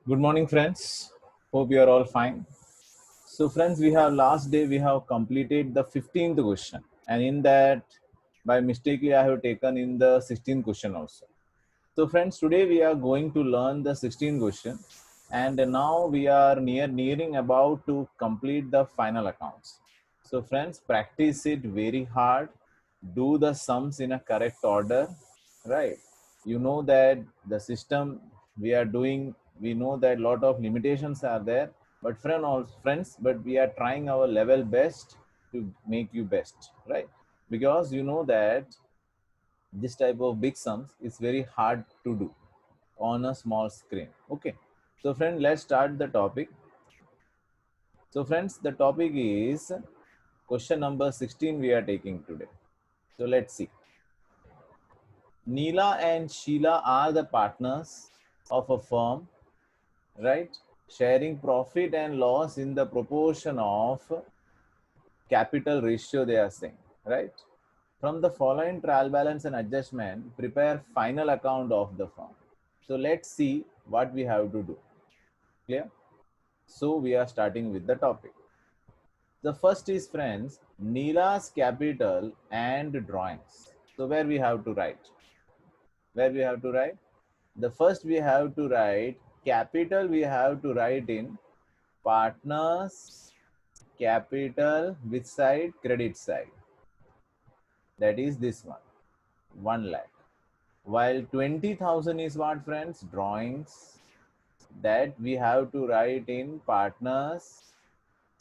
Good morning, friends. Hope you are all fine. So, friends, we have last day we have completed the 15th question, and in that, by mistakenly, I have taken in the 16th question also. So, friends, today we are going to learn the 16th question, and now we are nearing about to complete the final accounts. So, friends, practice it very hard. Do the sums in a correct order, right? You know that the system we are doing, we know that lot of limitations are there, but friends, but we are trying our level best to make you best, right? Because you know that this type of big sums is very hard to do on a small screen. Okay, so friend, let's start the topic. So friends, the topic is question number 16 we are taking today. So let's see. Neela and Sheila are the partners of a firm, right? Sharing profit and loss in the proportion of capital ratio, they are saying, right? From the following trial balance and adjustment, prepare final account of the firm. So let's see what we have to do. Clear? So we are starting with the topic. The first is, friends, Neela's capital and drawings. So where we have to write? Where we have to write? The first we have to write capital, we have to write in partners capital, which side? Credit side. That is this one, 1 lakh. While 20,000 is what, friends? Drawings. That we have to write in partners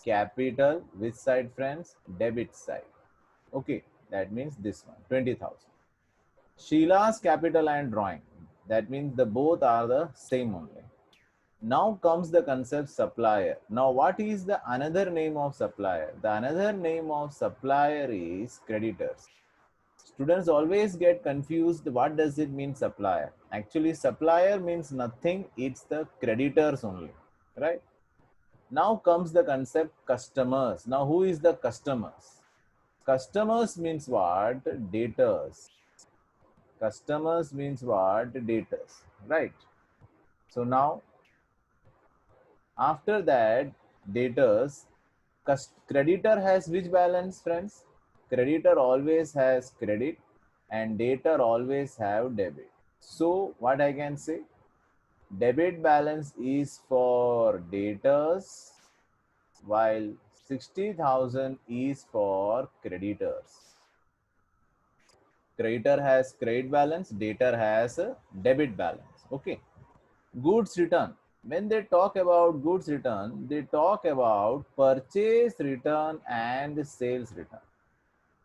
capital, which side, friends? Debit side. Okay, that means this one, 20,000. Sheila's capital and drawing. That means the both are the same only. Now comes the concept supplier. Now what is the another name of supplier? The another name of supplier is creditors. Students always get confused. What does it mean supplier? Actually supplier means nothing. It's the creditors only, right? Now comes the concept customers. Now who is the customers? Customers means what? Debtors. Customers means what? Debtors, right? So now after that, debtors, creditor has which balance, friends? Creditor always has credit and debtor always have debit. So what I can say? Debit balance is for debtors while 60,000 is for creditors. Creditor has credit balance, debtor has a debit balance. Okay. Goods return. When they talk about goods return, they talk about purchase return and sales return.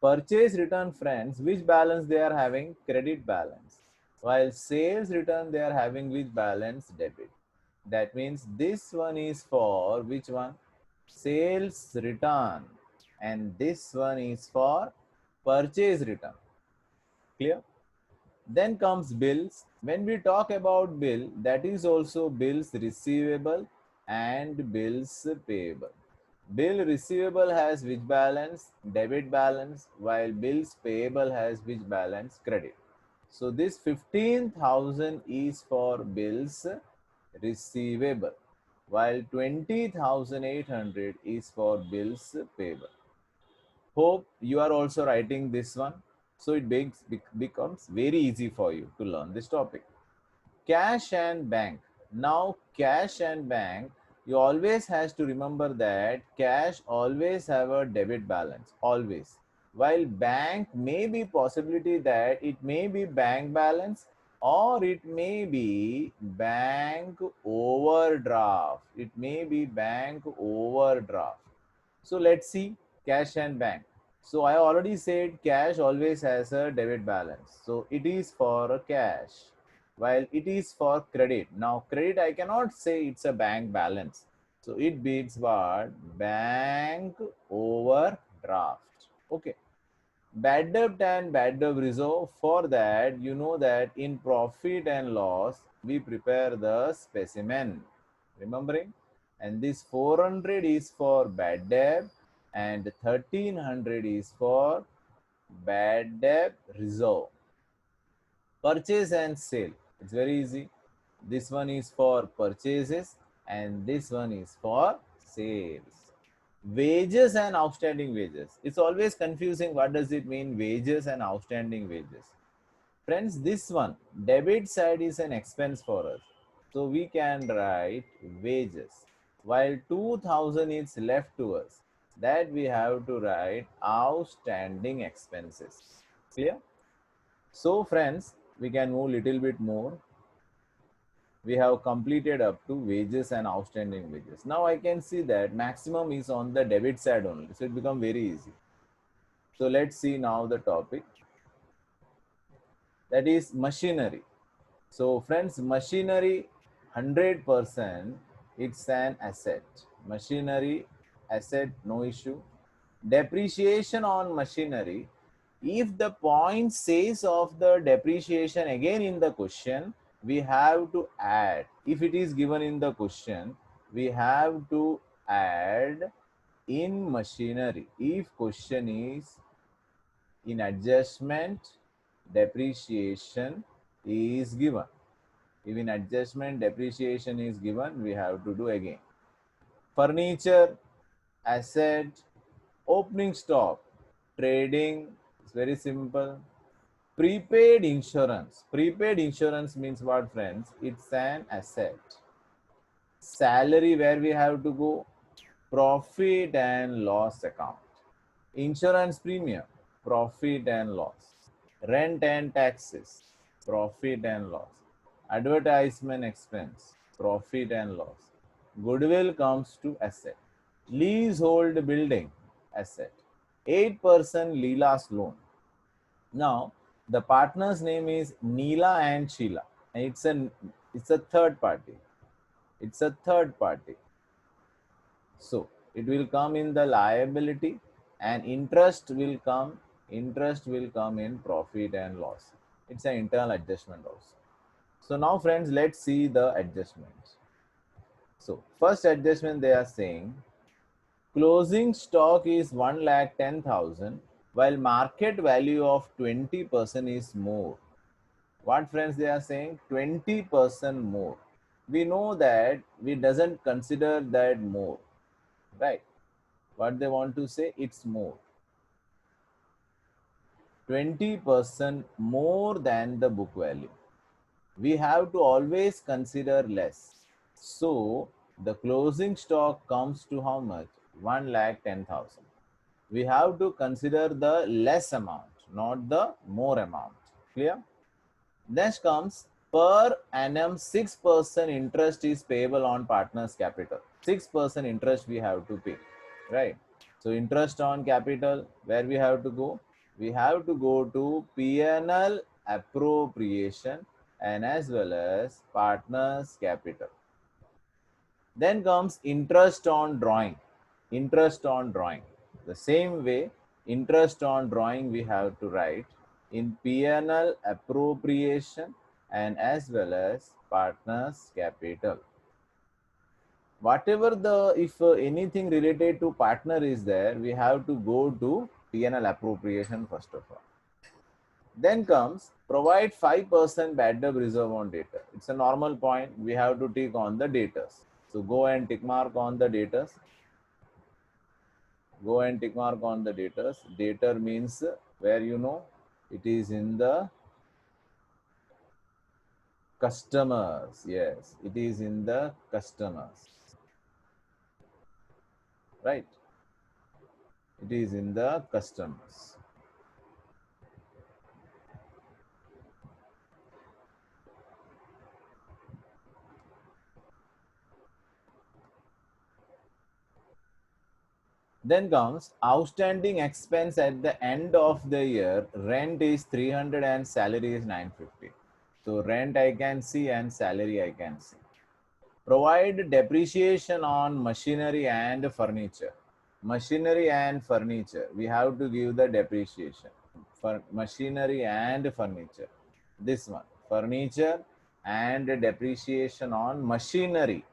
Purchase return, friends, which balance they are having? Credit balance. While sales return, they are having which balance? Debit. That means this one is for which one? Sales return. And this one is for purchase return. Clear? Then comes bills. When we talk about bill, that is also bills receivable and bills payable. Bill receivable has which balance? Debit balance, while bills payable has which balance? Credit. So this 15,000 is for bills receivable, while 20,800 is for bills payable. Hope you are also writing this one. So it becomes very easy for you to learn this topic. Cash and bank. Now cash and bank, you always has to remember that cash always have a debit balance, always. While bank may be possibility that it may be bank balance or it may be bank overdraft. It may be bank overdraft. So let's see cash and bank. So I already said cash always has a debit balance. So it is for a cash while it is for credit. Now credit I cannot say it's a bank balance. So it beats what? Bank overdraft. Okay. Bad debt and bad debt reserve. For that, you know that in profit and loss, we prepare the specimen. Remembering? And this 400 is for bad debt and 1300 is for bad debt reserve. Purchase and sale. It's very easy. this one is for purchases, and this one is for sales. Wages and outstanding wages. It's always confusing. What does it mean, wages and outstanding wages? Friends, this one, debit side is an expense for us. So we can write wages. While 2000 is left to us, that we have to write outstanding expenses. Clear? So friends, we can move little bit more. We have completed up to wages and outstanding wages. Now I can see that maximum is on the debit side only. So it becomes very easy. So let's see now the topic. That is machinery. So friends, machinery 100% it's an asset. Machinery, asset, no issue. Depreciation on machinery. If the point says of the depreciation again in the question, we have to add. If it is given in the question, we have to add in machinery. If question is in adjustment, depreciation is given. If in adjustment, depreciation is given, we have to do again. Furniture, asset, opening stock, trading, it's very simple. Prepaid insurance. Prepaid insurance means what, friends? It's an asset. Salary, where we have to go? Profit and loss account. Insurance premium, profit and loss. Rent and taxes, profit and loss. Advertisement expense, profit and loss. Goodwill comes to asset. Leasehold building, asset. 8% Leela's loan. Now, the partner's name is Neela and Sheila. And it's a third party. It's a third party. So it will come in the liability, and interest will come in profit and loss. It's an internal adjustment also. So now friends, let's see the adjustments. So first adjustment, they are saying closing stock is 1,10,000 while market value of 20% is more. What, friends, they are saying? 20% more. We know that we doesn't consider that more, right? What they want to say, it's more. 20% more than the book value. We have to always consider less. So the closing stock comes to how much? 1,10,000. We have to consider the less amount, not the more amount. Clear? Next comes per annum 6% interest is payable on partner's capital. 6% interest we have to pay, right? So interest on capital, where we have to go? We have to go to P&L appropriation and as well as partner's capital. Then comes interest on drawing. Interest on drawing. The same way, interest on drawing we have to write in P&L appropriation and as well as partner's capital. Whatever the, if anything related to partner is there, we have to go to P&L appropriation first of all. Then comes provide 5% bad debt reserve on debtor. It's a normal point. We have to tick on the debtors. So go and tick mark on the debtors. Go and tick mark on the debtors. Debtor means where you know it is in the customers. Yes, it is in the customers. Right? It is in the customers. Then comes outstanding expense at the end of the year. Rent is 300 and salary is 950. So rent I can see and salary I can see. Provide depreciation on machinery and furniture. Machinery and furniture. We have to give the depreciation for machinery and furniture. This one, furniture and depreciation on machinery.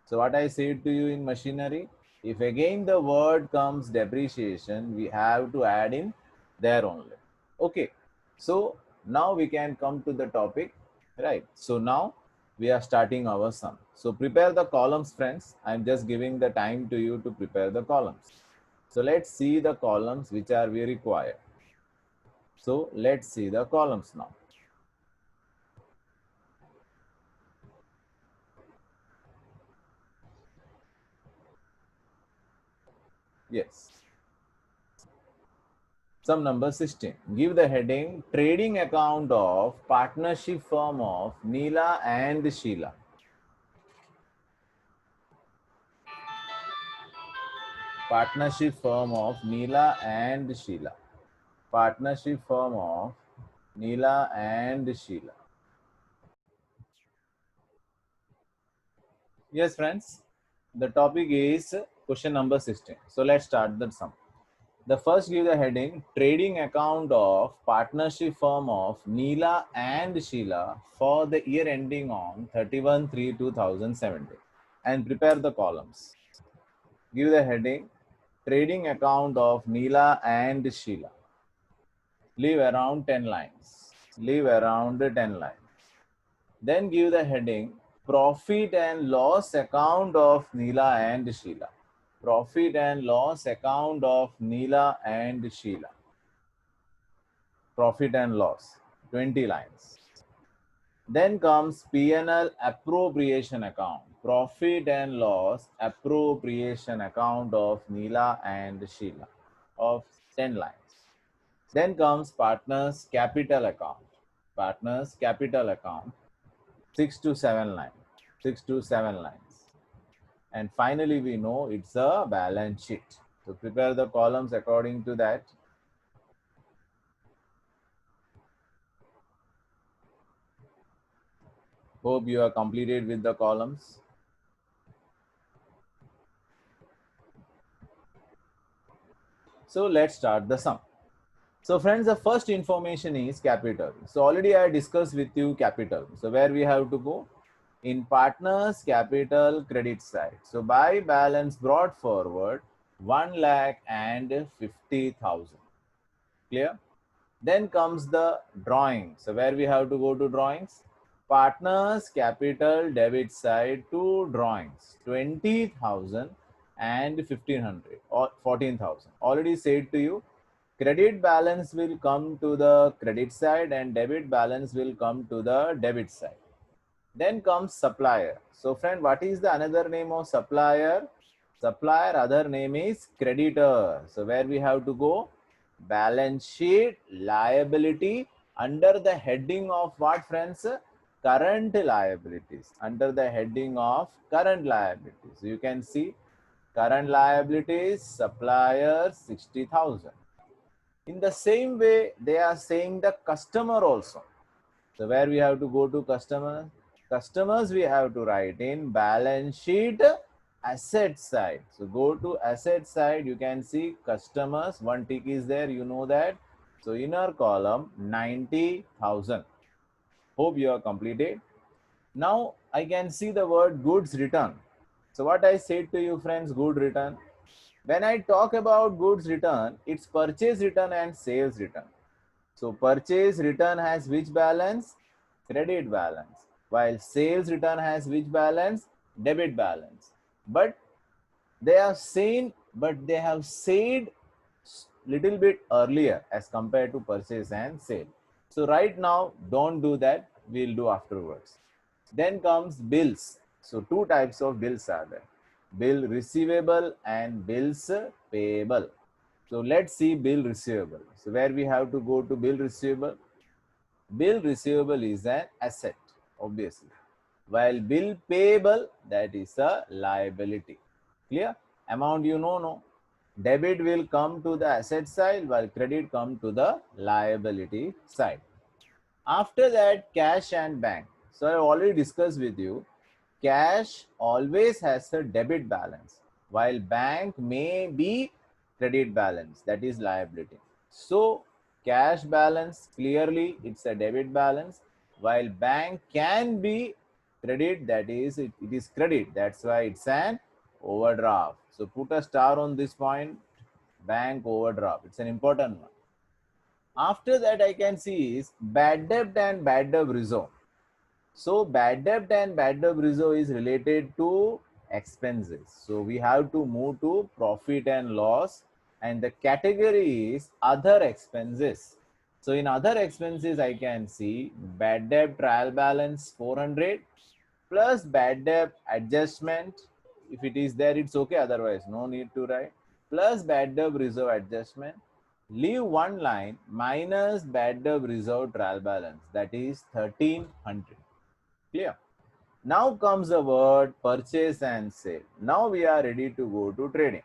So what I said to you in machinery, if again the word comes depreciation, we have to add in there only. Okay. So now we can come to the topic, right? So now we are starting our sum. So prepare the columns, friends. I'm just giving the time to you to prepare the columns. So let's see the columns which are we require. So let's see the columns now. Yes. Sum number 16. Give the heading trading account of partnership firm of Neela and Sheila. Partnership firm of Neela and Sheila. Partnership firm of Neela and Sheila. Yes, friends. The topic is question number 16. So let's start the sum. The first give the heading trading account of partnership firm of Neela and Sheila for the year ending on 31/3/2017 and prepare the columns. Give the heading trading account of Neela and Sheila. Leave around 10 lines. Leave around 10 lines. Then give the heading profit and loss account of Neela and Sheila. Profit and loss account of Neela and Sheila. Profit and loss, 20 lines. Then comes P&L appropriation account. Profit and loss appropriation account of Neela and Sheila of 10 lines. Then comes partners capital account. Partners capital account, 6 to 7 lines. 6 to 7 lines. And finally, we know it's a balance sheet. So prepare the columns according to that. Hope you are completed with the columns. So let's start the sum. So friends, the first information is capital. So already I discussed with you capital. So where we have to go? In partners capital credit side. So by balance brought forward 1,50,000. Clear? Then comes the drawing. So where we have to go to drawings? Partners capital debit side to drawings 20,000 and 1,500 or 14,000. Already said to you, credit balance will come to the credit side and debit balance will come to the debit side. Then comes supplier. So friend, what is the another name of supplier? Supplier other name is creditor. So where we have to go? Balance sheet liability under the heading of what, friends? Current liabilities. Under the heading of current liabilities. So you can see current liabilities supplier 60,000. In the same way, they are saying the customer also. So where we have to go to customer? Customers we have to write in balance sheet asset side. So go to asset side, you can see customers, one tick is there, you know that. So inner column 90,000. Hope you are completed. Now I can see the word goods return. So what I said to you friends, good return. When I talk about goods return, it's purchase return and sales return. So purchase return has which balance? Credit balance. While sales return has which balance? Debit balance. But they have said little bit earlier as compared to purchase and sale. So right now, don't do that. We'll do afterwards. Then comes bills. So two types of bills are there. Bill receivable and bills payable. So let's see bill receivable. So where we have to go to bill receivable? Bill receivable is an asset, obviously. While bill payable, that is a liability. Clear? Amount you know, no? Debit will come to the asset side while credit come to the liability side. After that, cash and bank. So I already discussed with you, cash always has a debit balance while bank may be credit balance, that is liability. So cash balance, clearly it's a debit balance, while bank can be credit, that is it is credit, that's why it's an overdraft. So put a star on this point, bank overdraft, it's an important one. After that I can see is bad debt and bad debt reserve. So bad debt and bad debt reserve is related to expenses. So we have to move to profit and loss, and the category is other expenses. So in other expenses, I can see bad debt trial balance 400 plus bad debt adjustment. If it is there, it's okay. Otherwise, no need to write. Plus bad debt reserve adjustment. Leave one line minus bad debt reserve trial balance. That is 1300. Clear? Now comes the word purchase and sale. Now we are ready to go to trading.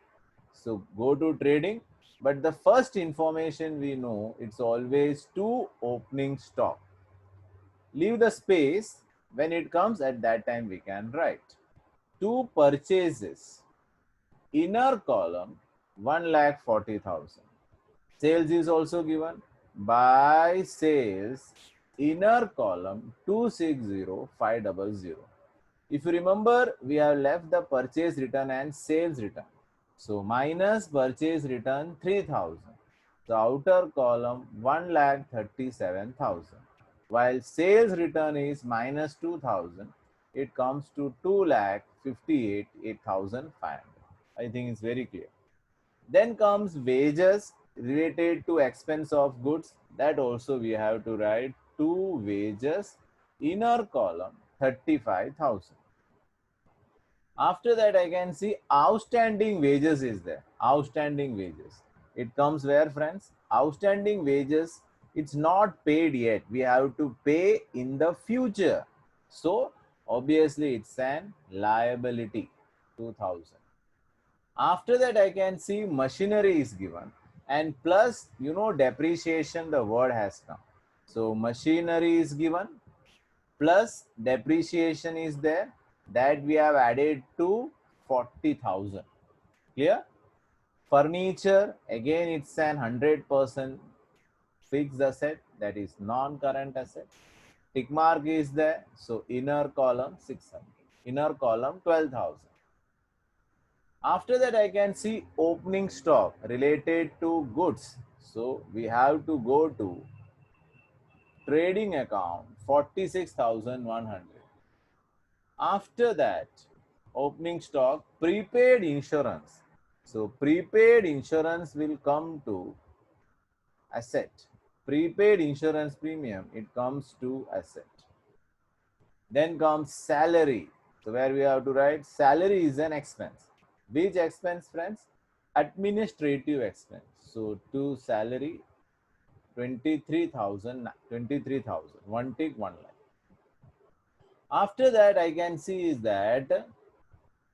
So go to trading, but the first information we know, it's always to opening stock. Leave the space. When it comes at that time we can write. Two purchases. Inner column 1,40,000. Sales is also given. By sales, inner column 260,500. If you remember, we have left the purchase return and sales return. So minus purchase return 3,000. The outer column 1,37,000. While sales return is minus 2,000, it comes to 2,58,8,500. I think it's very clear. Then comes wages related to expense of goods. That also we have to write two wages, inner column 35,000. After that, I can see outstanding wages is there. Outstanding wages. It comes where, friends? Outstanding wages, it's not paid yet. We have to pay in the future. So, obviously, it's an liability, 2000. After that, I can see machinery is given. And plus, depreciation, the word has come. So, machinery is given plus depreciation is there, that we have added to 40,000. Clear? Furniture, again it's an 100% fixed asset, that is non-current asset. Tick mark is there, so inner column 600, inner column 12,000. After that, I can see opening stock related to goods. So we have to go to trading account 46,100. After that, opening stock, prepaid insurance. So prepaid insurance will come to asset. Prepaid insurance premium, it comes to asset. Then comes salary. So where we have to write salary is an expense. Which expense, friends? Administrative expense. So to salary 23,000, 23,000. One tick, one line. After that, I can see is that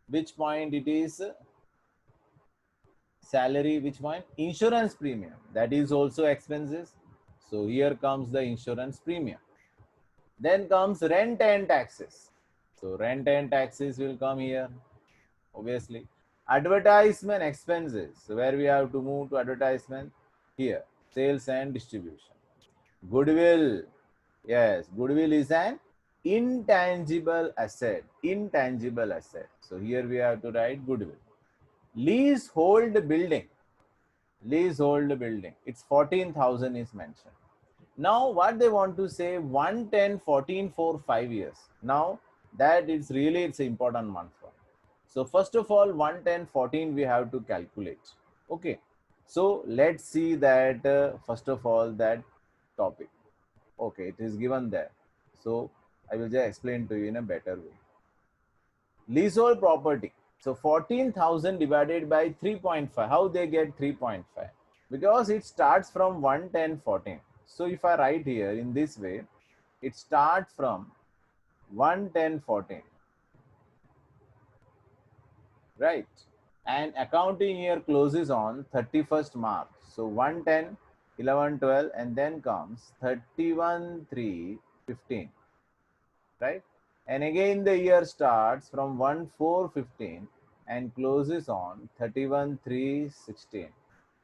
which point it is salary, which point insurance premium, that is also expenses. So here comes the insurance premium. Then comes rent and taxes. So rent and taxes will come here, obviously. Advertisement expenses, so where we have to move to advertisement, here sales and distribution. Goodwill, yes, goodwill is an intangible asset, intangible asset. So here we have to write goodwill. Leasehold building, leasehold building, it's 14,000 is mentioned. Now what they want to say, 110 14 for 5 years. Now that is really, it's an important month for. So first of all, 110 14 we have to calculate. Okay, so let's see that first of all that topic. Okay, it is given there. So I will just explain to you in a better way. Leasehold property. So 14,000 divided by 3.5. How they get 3.5? Because it starts from 110 14. So if I write here in this way, it starts from 110 14. Right? And accounting year closes on 31st March. So 110, 11, 12, and then comes 31, 3, 15. Right? And again the year starts from 1, 4, 15 and closes on 31, 3, 16.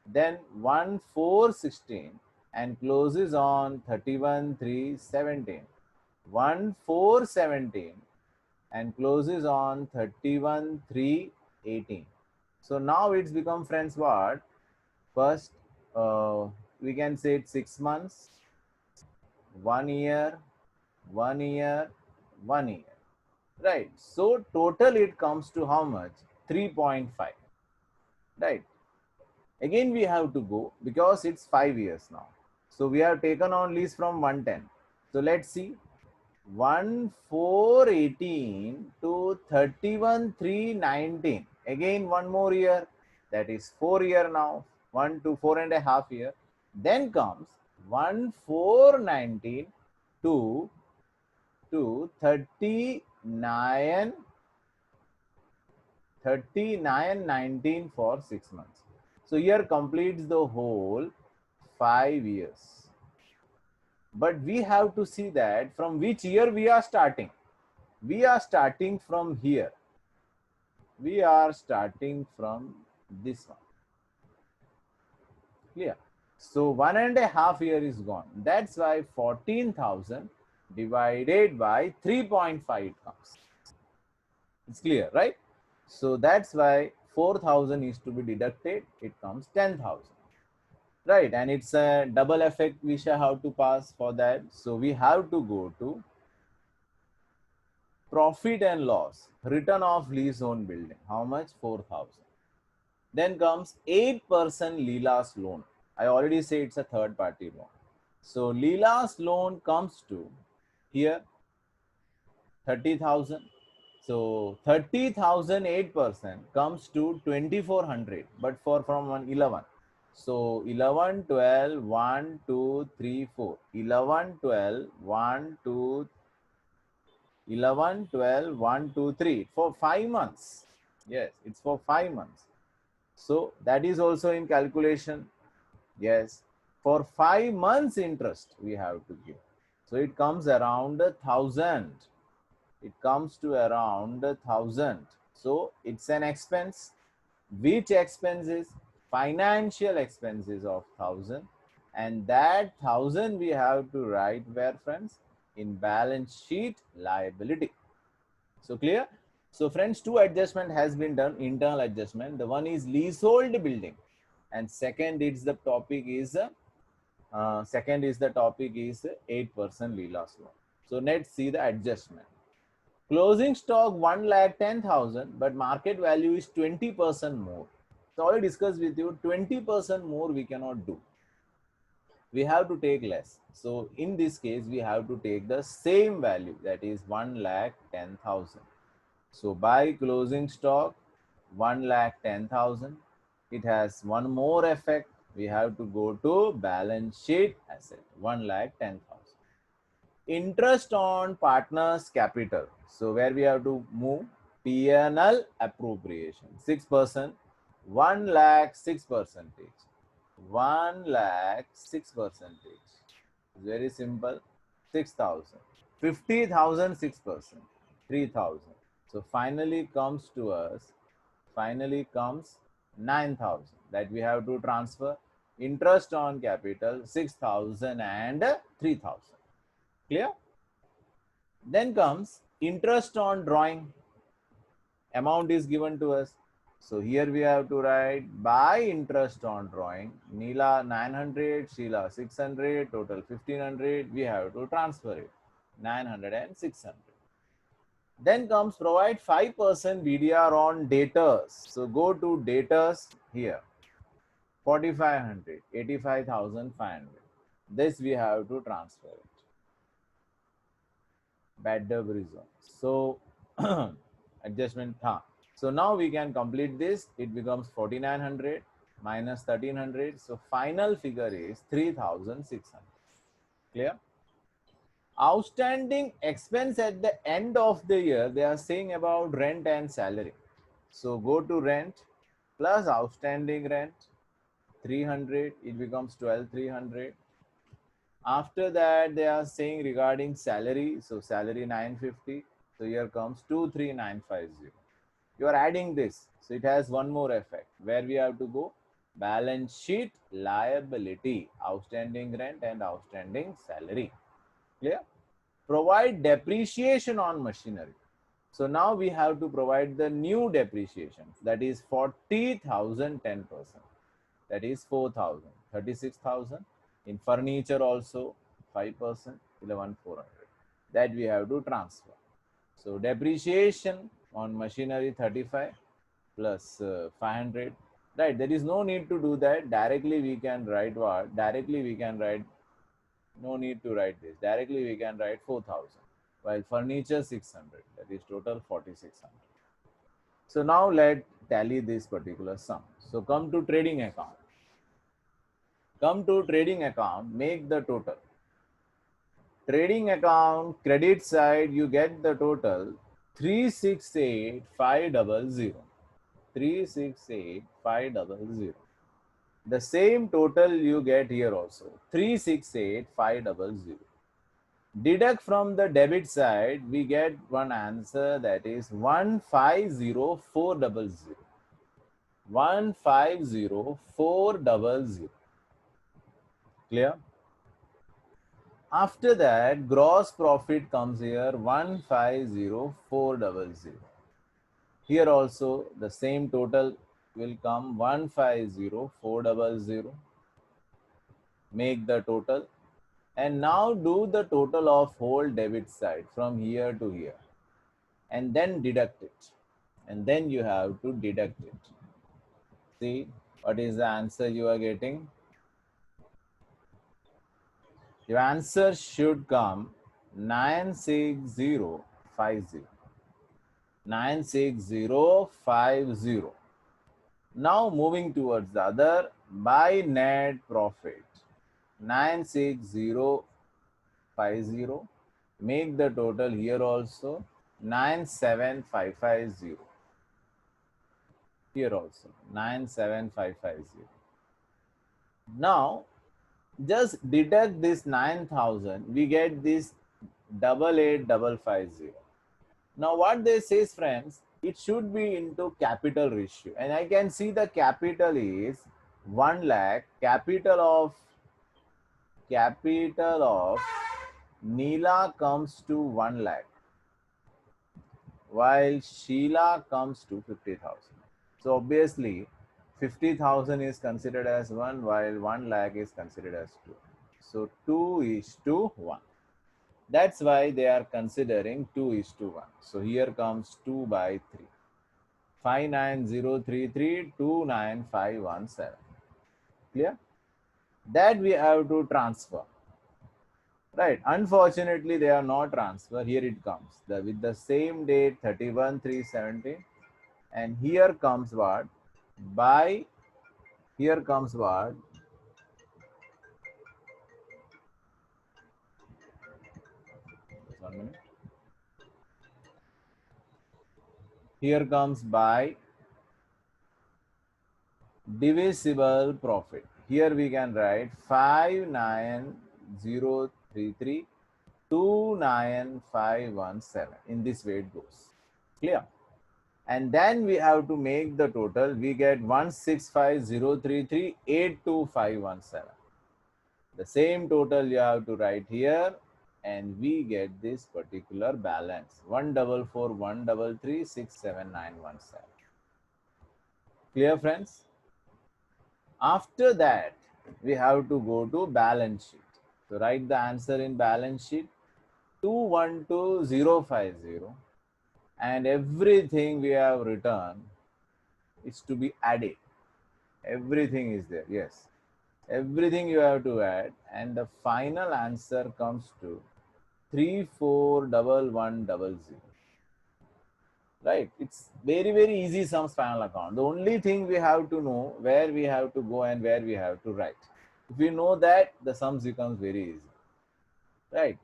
Then 1, 4, 16 and closes on 31, 3, 17. 1, 4, 17 and closes on 31, 3, 18. So now it's become, friends, what? First, we can say it's 6 months, 1 year, 1 year, 1 year, right? So total it comes to how much? 3.5, right? Again we have to go because it's 5 years now. So we have taken on lease from 110. So let's see, 1,418 to 31,319. Again one more year, that is 4 year now, 1 to 4.5 year. Then comes 1,419 to 39 3919 for 6 months. So here completes the whole 5 years. But we have to see that from which year we are starting. We are starting from here. We are starting from this one. Clear? So 1.5 year is gone. That's why 14,000 divided by 3.5 comes. It's clear, right? So that's why 4,000 is to be deducted. It comes 10,000. Right, and it's a double effect we shall have to pass for that. So we have to go to profit and loss, return of lease owned building. How much? 4,000. Then comes 8% Leela's loan. I already say it's a third party loan. So Leela's loan comes to here 30,000. So 30,000 8% comes to 2,400, but for from 11. So 11, 12, 1, 2, 3, 4. 11, 12, 1, 2, 11, 12, 1, 2, 3. For 5 months. Yes, it's for 5 months. So that is also in calculation. Yes, for 5 months interest we have to give. So it comes around 1,000. It comes to around 1,000. So it's an expense. Which expenses? Financial expenses of 1,000, and that 1,000 we have to write where, friends? In balance sheet liability. So clear? So friends, two adjustment has been done, internal adjustment. The one is leasehold building, and second is the topic is 8% Leela's loan. So let's see the adjustment. Closing stock 1,10,000, but market value is 20% more. So already discussed with you, 20% more we cannot do. We have to take less. So in this case, we have to take the same value, that is 1,10,000. So by closing stock 1,10,000, it has one more effect. We have to go to balance sheet asset 1,10,000. Interest on partners capital. So where we have to move P&L appropriation 6%, 1 lakh 6 percentage, 1 lakh 6 percentage. Very simple. 6,000, 50,000 6%, 3,000. So finally comes to us. Finally comes 9,000 that we have to transfer. Interest on capital 6,000 and 3,000. Clear? Then comes interest on drawing. Amount is given to us. So here we have to write by interest on drawing. Neela 900, Sheila 600, total 1,500. We have to transfer it. 900 and 600. Then comes provide 5% BDR on debtors. So go to debtors here. 4,500, 85,500. This we have to transfer it. Bad debt reason. So adjustment. So now we can complete this. It becomes 4,900 minus 1,300. So final figure is 3,600. Clear? Outstanding expense at the end of the year, they are saying about rent and salary. So go to rent plus outstanding rent 300. It becomes 12,300. After that, they are saying regarding salary. So salary 950. So here comes 23,950. You are adding this. So it has one more effect. Where we have to go? Balance sheet liability, outstanding rent and outstanding salary. Clear? Provide depreciation on machinery. So now we have to provide the new depreciation. That is 40,000 10%. That is 4,000, 36,000. In furniture also 5%, 11,400. That we have to transfer. So depreciation on machinery 35 plus 500. Right, there is no need to do that. Directly we can write what? Directly we can write, no need to write this. Directly we can write 4,000. While furniture 600. That is total 4,600. So now let tally this particular sum. So come to trading account. Come to trading account, make the total. Trading account credit side, you get the total 368,500. 368,500. The same total you get here also, 368,500. Deduct from the debit side, we get one answer, that is 150,400. 150,400. Clear? After that, gross profit comes here, 150,400. Here also the same total will come, 150,400. Make the total. And now do the total of whole debit side from here to here. And then deduct it. And then you have to deduct it. See what is the answer you are getting? Your answer should come 96050. 96050. Now moving towards the other, by net profit 96050. Make the total here also 97550. Here also 97550. Now just deduct this 9,000, we get this 88,550. Now what they says, friends, it should be into capital ratio, and I can see the capital is 1 lakh. Capital of Neela comes to 1 lakh, while Sheila comes to 50,000. So obviously 50,000 is considered as 1, while 1 lakh is considered as 2. So 2:1. That's why they are considering 2:1. So here comes 2/3. 59033 29517. Clear? That we have to transfer. Right. Unfortunately, they are not transfer. Here it comes. With the same date 31/3/17. And here comes what? Here comes what? Just 1 minute. Here comes by divisible profit. Here we can write 59033 29517. In this way it goes. Clear? And then we have to make the total. We get 165,033 82517. The same total you have to write here, and we get this particular balance, 144,133 67917. Clear, friends? After that, we have to go to balance sheet. So write the answer in balance sheet, 212,050, and everything we have written is to be added. Everything is there, yes. Everything you have to add, and the final answer comes to 341100. Right? It's very easy sums final account. The only thing we have to know where we have to go and where we have to write. If we know that, the sums becomes very easy. Right?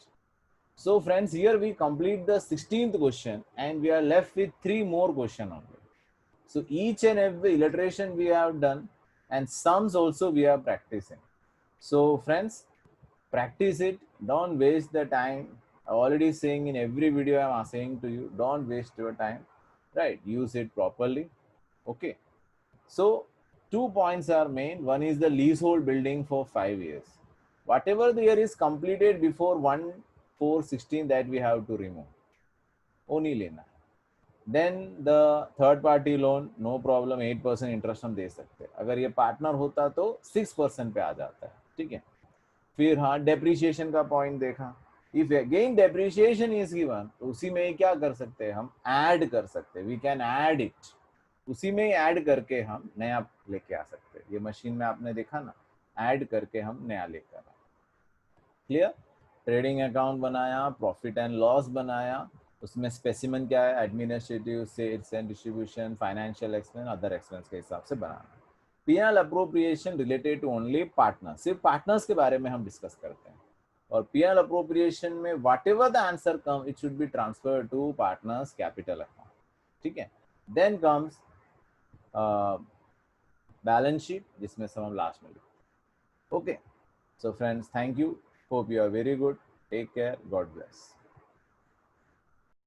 So friends, here we complete the 16th question and we are left with 3 more questions only. So each and every illustration we have done, and sums also we are practicing. So friends, practice it. Don't waste the time. I'm already saying in every video I'm saying to you, don't waste your time. Right? Use it properly. Okay. So 2 points are main. One is the leasehold building for 5 years. Whatever the year is completed before 1/4/16, that we have to remove. Only lena. Then the third party loan, no problem, 8% interest हम दे सकते हैं. अगर ये partner होता तो 6% पे आ जाता है. ठीक है. फिर हाँ, डेप्रिसिएशन का पॉइंट देखा. If again depreciation is given, तो उसी में ही क्या कर सकते हैं हम, ऐड कर सकते हैं, वी कैन ऐड इट, उसी में ही ऐड करके हम नया लेके आ सकते हैं। ये मशीन में आपने देखा ना, ऐड करके हम नया लेकर आए। क्लियर? ट्रेडिंग अकाउंट बनाया, प्रॉफिट एंड लॉस बनाया, उसमें स्पेसिमेन क्या है, administrative, sales and distribution, financial expense, other expense के हिसाब से बनाना। PNL appropriation related to only partners, सिर्फ पार्टनर्स के बारे में हम डिस्कस करते हैं। और पीएनएल अप्रोप्रिएशन में whatever the answer come, it should be transfer to partners capital account. ठीक है, देन कम्स बैलेंस शीट, जिसमें सब हम लास्ट में लिखते हैं। Okay, so friends, thank you, hope you are very good, take care, god bless।